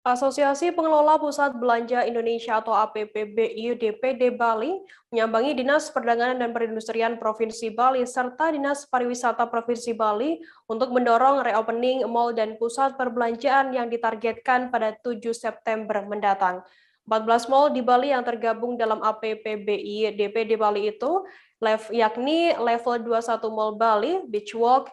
Asosiasi Pengelola Pusat Belanja Indonesia atau APPBI DPD Bali menyambangi Dinas Perdagangan dan Perindustrian Provinsi Bali serta Dinas Pariwisata Provinsi Bali untuk mendorong reopening mal dan pusat perbelanjaan yang ditargetkan pada 7 September mendatang. 14 mal di Bali yang tergabung dalam APPBI DPD Bali itu yakni level 21 Mall Bali, Beach Walk,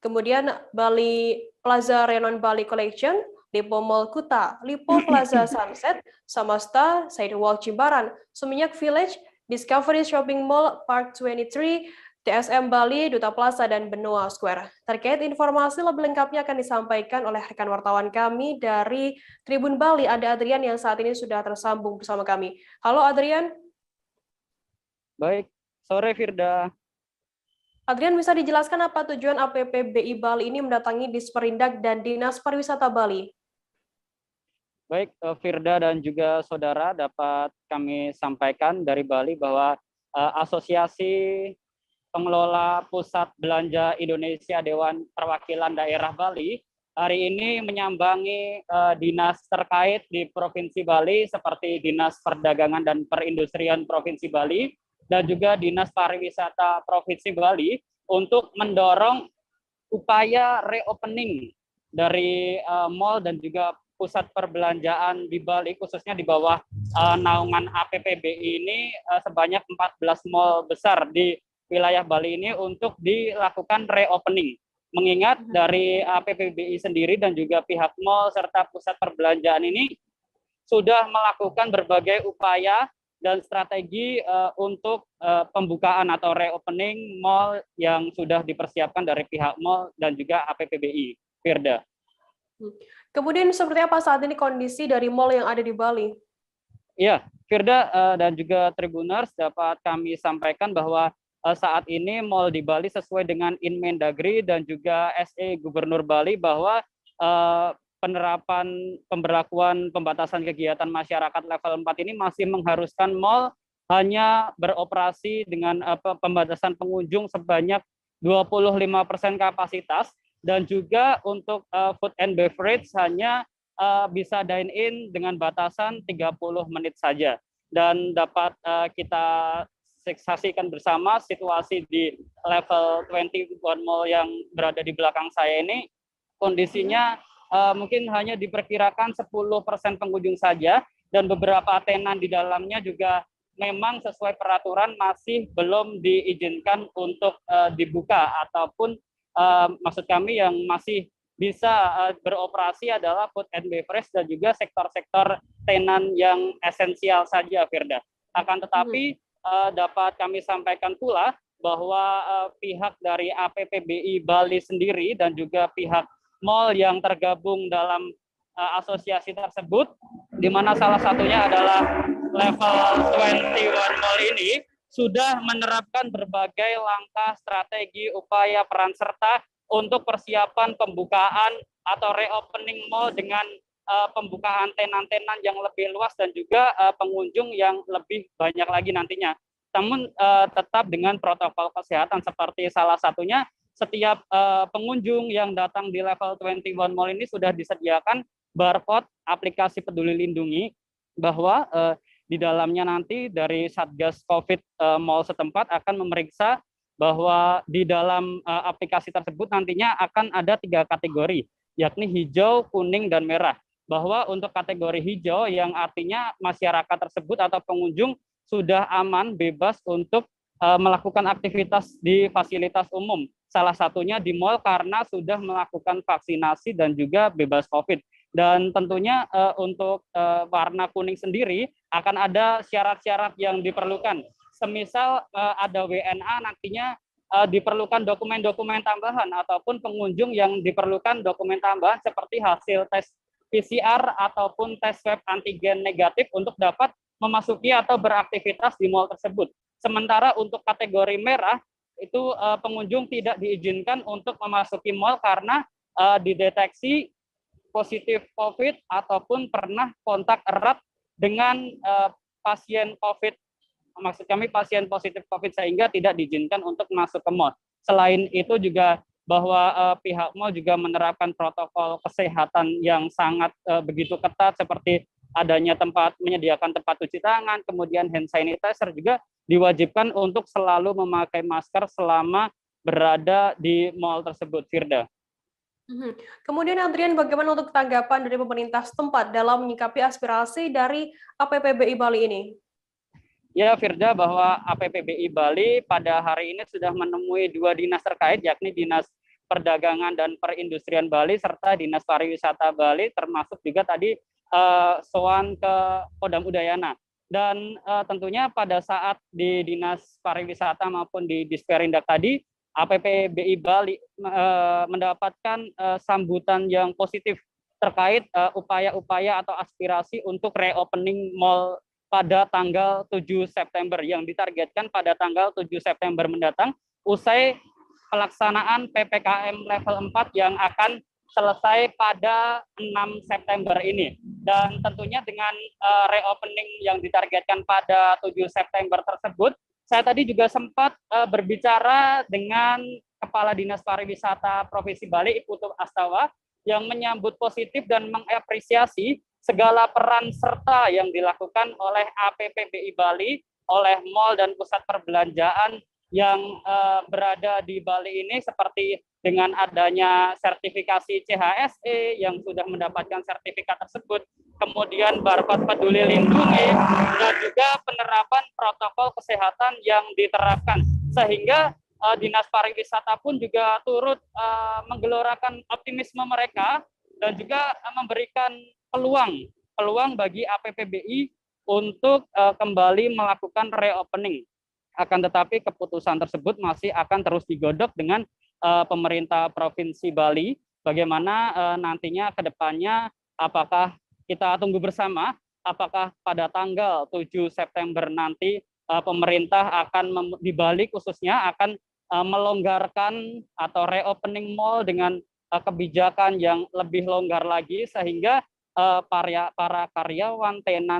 kemudian Bali Plaza Renon Bali Collection, Lipo Mall Kuta, Lipo Plaza Sunset, Samasta, Sidewalk Jimbaran, Seminyak Village, Discovery Shopping Mall, Park 23, TSM Bali, Duta Plaza, dan Benua Square. Terkait informasi lebih lengkapnya akan disampaikan oleh rekan wartawan kami dari Tribun Bali, ada Adrian yang saat ini sudah tersambung bersama kami. Halo Adrian. Baik, sore Firda. Adrian, bisa dijelaskan apa tujuan APPBI Bali ini mendatangi Disperindak dan Dinas Pariwisata Bali? Baik, Firda dan juga saudara, dapat kami sampaikan dari Bali bahwa Asosiasi Pengelola Pusat Belanja Indonesia Dewan Perwakilan Daerah Bali hari ini menyambangi dinas terkait di Provinsi Bali seperti Dinas Perdagangan dan Perindustrian Provinsi Bali dan juga Dinas Pariwisata Provinsi Bali untuk mendorong upaya reopening dari mal dan juga pusat perbelanjaan di Bali, khususnya di bawah naungan APPBI ini sebanyak 14 mal besar di wilayah Bali ini untuk dilakukan reopening. Mengingat dari APPBI sendiri dan juga pihak mal serta pusat perbelanjaan ini sudah melakukan berbagai upaya dan strategi untuk pembukaan atau reopening mal yang sudah dipersiapkan dari pihak mal dan juga APPBI. Firda. Kemudian seperti apa saat ini kondisi dari mal yang ada di Bali? Iya, Firda dan juga Tribuners, dapat kami sampaikan bahwa saat ini mal di Bali sesuai dengan Inmendagri dan juga SE Gubernur Bali bahwa penerapan pemberlakuan pembatasan kegiatan masyarakat level 4 ini masih mengharuskan mal hanya beroperasi dengan pembatasan pengunjung sebanyak 25% kapasitas, dan juga untuk food and beverage hanya bisa dine in dengan batasan 30 menit saja. Dan dapat kita saksikan bersama situasi di level 21 mall yang berada di belakang saya ini, kondisinya mungkin hanya diperkirakan 10% pengunjung saja, dan beberapa tenan di dalamnya juga memang sesuai peraturan masih belum diizinkan untuk dibuka, ataupun maksud kami yang masih bisa beroperasi adalah food and beverage dan juga sektor-sektor tenan yang esensial saja, Firda. Akan tetapi dapat kami sampaikan pula bahwa pihak dari APPBI Bali sendiri dan juga pihak mal yang tergabung dalam asosiasi tersebut, di mana salah satunya adalah level 21 mall ini, sudah menerapkan berbagai langkah strategi upaya peran serta untuk persiapan pembukaan atau reopening mall dengan pembukaan tenan-tenan yang lebih luas dan juga pengunjung yang lebih banyak lagi nantinya. Namun tetap dengan protokol kesehatan, seperti salah satunya setiap pengunjung yang datang di level 21 mall ini sudah disediakan barcode aplikasi Peduli Lindungi, bahwa di dalamnya nanti dari Satgas COVID Mall setempat akan memeriksa bahwa di dalam aplikasi tersebut nantinya akan ada 3 kategori, yakni hijau, kuning, dan merah. Bahwa untuk kategori hijau yang artinya masyarakat tersebut atau pengunjung sudah aman, bebas untuk melakukan aktivitas di fasilitas umum. Salah satunya di mal karena sudah melakukan vaksinasi dan juga bebas COVID. Dan tentunya untuk warna kuning sendiri akan ada syarat-syarat yang diperlukan. Semisal ada WNA, nantinya diperlukan dokumen-dokumen tambahan, ataupun pengunjung yang diperlukan dokumen tambahan seperti hasil tes PCR ataupun tes swab antigen negatif untuk dapat memasuki atau beraktivitas di mal tersebut. Sementara untuk kategori merah, itu pengunjung tidak diizinkan untuk memasuki mal karena dideteksi positif COVID ataupun pernah kontak erat dengan pasien COVID, maksud kami pasien positif COVID, sehingga tidak diizinkan untuk masuk ke mal. Selain itu juga bahwa pihak mal juga menerapkan protokol kesehatan yang sangat begitu ketat, seperti adanya menyediakan tempat cuci tangan, kemudian hand sanitizer juga diwajibkan untuk selalu memakai masker selama berada di mal tersebut, Firda. Kemudian Adrian, bagaimana untuk tanggapan dari pemerintah setempat dalam menyikapi aspirasi dari APPBI Bali ini? Ya, Firda, bahwa APPBI Bali pada hari ini sudah menemui 2 dinas terkait, yakni Dinas Perdagangan dan Perindustrian Bali serta Dinas Pariwisata Bali, termasuk juga tadi soan ke Kodam Udayana. Dan tentunya pada saat di Dinas Pariwisata maupun di Disperindak tadi, APPBI Bali mendapatkan sambutan yang positif terkait upaya-upaya atau aspirasi untuk reopening mall pada tanggal 7 September yang ditargetkan pada tanggal 7 September mendatang, usai pelaksanaan PPKM level 4 yang akan selesai pada 6 September ini. Dan tentunya dengan reopening yang ditargetkan pada 7 September tersebut, saya tadi juga sempat berbicara dengan Kepala Dinas Pariwisata Provinsi Bali, Iputu Astawa, yang menyambut positif dan mengapresiasi segala peran serta yang dilakukan oleh APPBI Bali, oleh mal dan pusat perbelanjaan yang berada di Bali ini, seperti dengan adanya sertifikasi CHSE yang sudah mendapatkan sertifikat tersebut, kemudian barcode peduli lindungi, dan juga penerapan protokol kesehatan yang diterapkan, sehingga Dinas Pariwisata pun juga turut menggelorakan optimisme mereka dan juga memberikan peluang bagi APPBI untuk kembali melakukan reopening. Akan tetapi keputusan tersebut masih akan terus digodok dengan pemerintah Provinsi Bali, bagaimana nantinya ke depannya, apakah kita tunggu bersama, apakah pada tanggal 7 September nanti pemerintah akan di Bali khususnya akan melonggarkan atau reopening mall dengan kebijakan yang lebih longgar lagi, sehingga para karyawan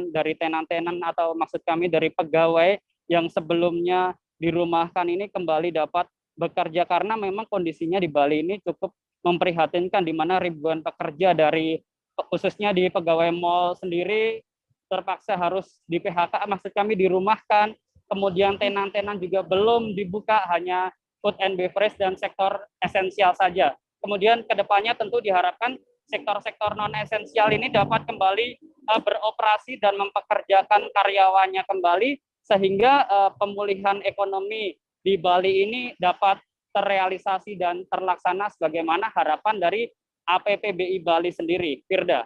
dari tenan-tenan atau maksud kami dari pegawai yang sebelumnya dirumahkan ini kembali dapat bekerja, karena memang kondisinya di Bali ini cukup memprihatinkan, di mana ribuan pekerja dari khususnya di pegawai mal sendiri terpaksa harus di PHK, maksud kami dirumahkan, kemudian tenan-tenan juga belum dibuka, hanya food and beverage dan sektor esensial saja. Kemudian kedepannya tentu diharapkan sektor-sektor non-esensial ini dapat kembali beroperasi dan mempekerjakan karyawannya kembali, sehingga pemulihan ekonomi di Bali ini dapat terrealisasi dan terlaksana sebagaimana harapan dari APPBI Bali sendiri. Firda.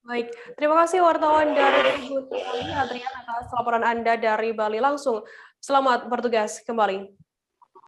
Baik, terima kasih wartawan dari Tribun Bali, Adrian, atas laporan Anda dari Bali langsung. Selamat bertugas kembali.